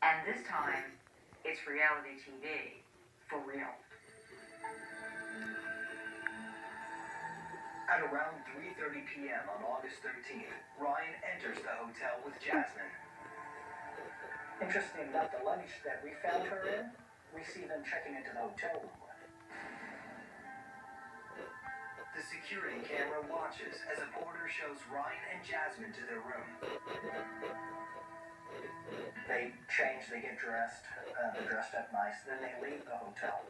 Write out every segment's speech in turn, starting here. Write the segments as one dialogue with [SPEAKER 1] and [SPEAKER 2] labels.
[SPEAKER 1] And this time, it's reality TV. For real.
[SPEAKER 2] At around 3:30 p.m. on August 13th, Ryan enters the hotel with Jasmine.
[SPEAKER 3] Interesting enough, the luggage that we found her in, we see them checking into the hotel room with.
[SPEAKER 2] The security camera watches as a porter shows Ryan and Jasmine to their room.
[SPEAKER 3] They change, they get dressed, they're dressed up nice, then they leave the hotel.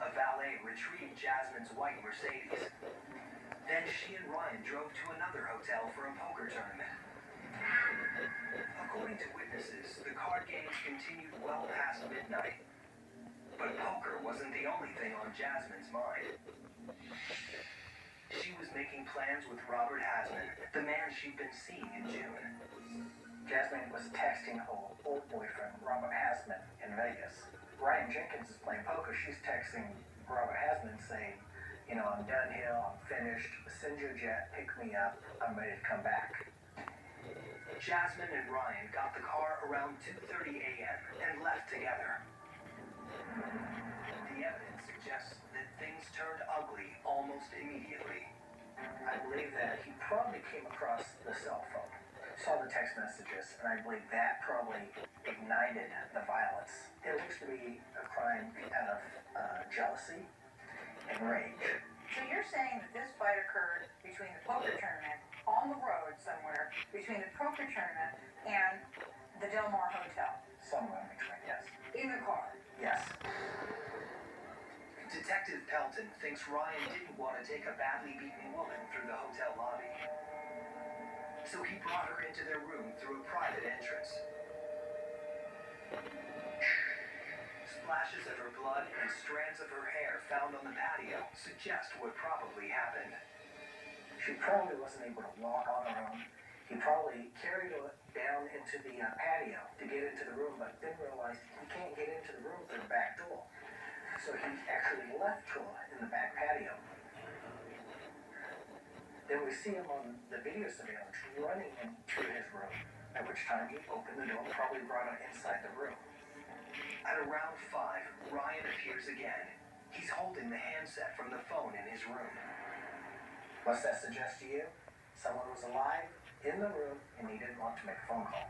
[SPEAKER 2] A valet retrieved Jasmine's white Mercedes. Then she and Ryan drove to another hotel for a poker tournament. According to witnesses, the card games continued well past midnight. But poker wasn't the only thing on Jasmine's mind. She was making plans with Robert Hasman, the man she'd been seeing in June.
[SPEAKER 3] Jasmine was texting her old boyfriend, Robert Hasman, in Vegas. Ryan Jenkins is playing poker. She's texting Robert Hasman saying, you know, I'm done here, I'm finished, send your jet, pick me up, I'm ready to come back.
[SPEAKER 2] Jasmine and Ryan got the car around 2:30 a.m. and left together. The evidence suggests that things turned ugly almost immediately.
[SPEAKER 3] I believe that he probably came across the cell phone, saw the text messages, and I believe that probably ignited the violence. It looks to be a crime out of jealousy and rage.
[SPEAKER 1] So you're saying that this fight occurred between the poker tournament on the road somewhere, between the poker tournament and the Del Mar Hotel?
[SPEAKER 3] Somewhere in between, yes.
[SPEAKER 1] In the car?
[SPEAKER 3] Yes.
[SPEAKER 2] Detective Pelton thinks Ryan didn't want to take a badly beaten woman through the hotel lobby. So he brought her into their room through a private entrance. Splashes of her blood and strands of her hair found on the patio suggest what probably happened.
[SPEAKER 3] She probably wasn't able to walk on her own. He probably carried her down into the patio to get into the room, but then realized he can't get into the room through the back door. So he actually left her in the back patio. Then we see him on the video surveillance running into his room, at which time he opened the door and probably brought her inside the room.
[SPEAKER 2] At around 5, Ryan appears again. He's holding the handset from the phone in his room.
[SPEAKER 3] What's that suggest to you? Someone was alive in the room and he didn't want to make a phone call.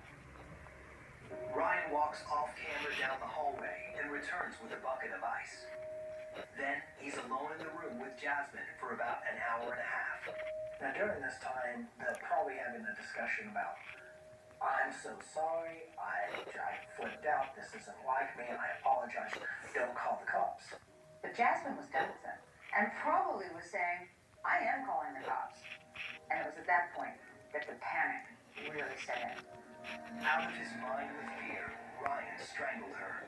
[SPEAKER 2] Ryan walks off camera down the hallway and returns with a bucket of ice. Then he's alone in the room with Jasmine for about an hour and a half.
[SPEAKER 3] Now during this time, they're probably having a discussion about, I'm so sorry, I flipped out, this isn't like me, I apologize, don't call the cops.
[SPEAKER 1] But Jasmine was done with him and probably was saying, I am calling the cops. And it was at that point that the panic really set in.
[SPEAKER 2] Out of his mind with fear, Ryan strangled her.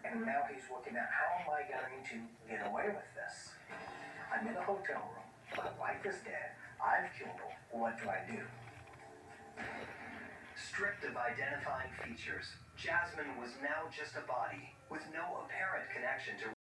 [SPEAKER 3] And now he's looking at, how am I going to get away with this? I'm in a hotel room, my wife is dead, I've killed her, what do I do?
[SPEAKER 2] Stripped of identifying features, Jasmine was now just a body with no apparent connection to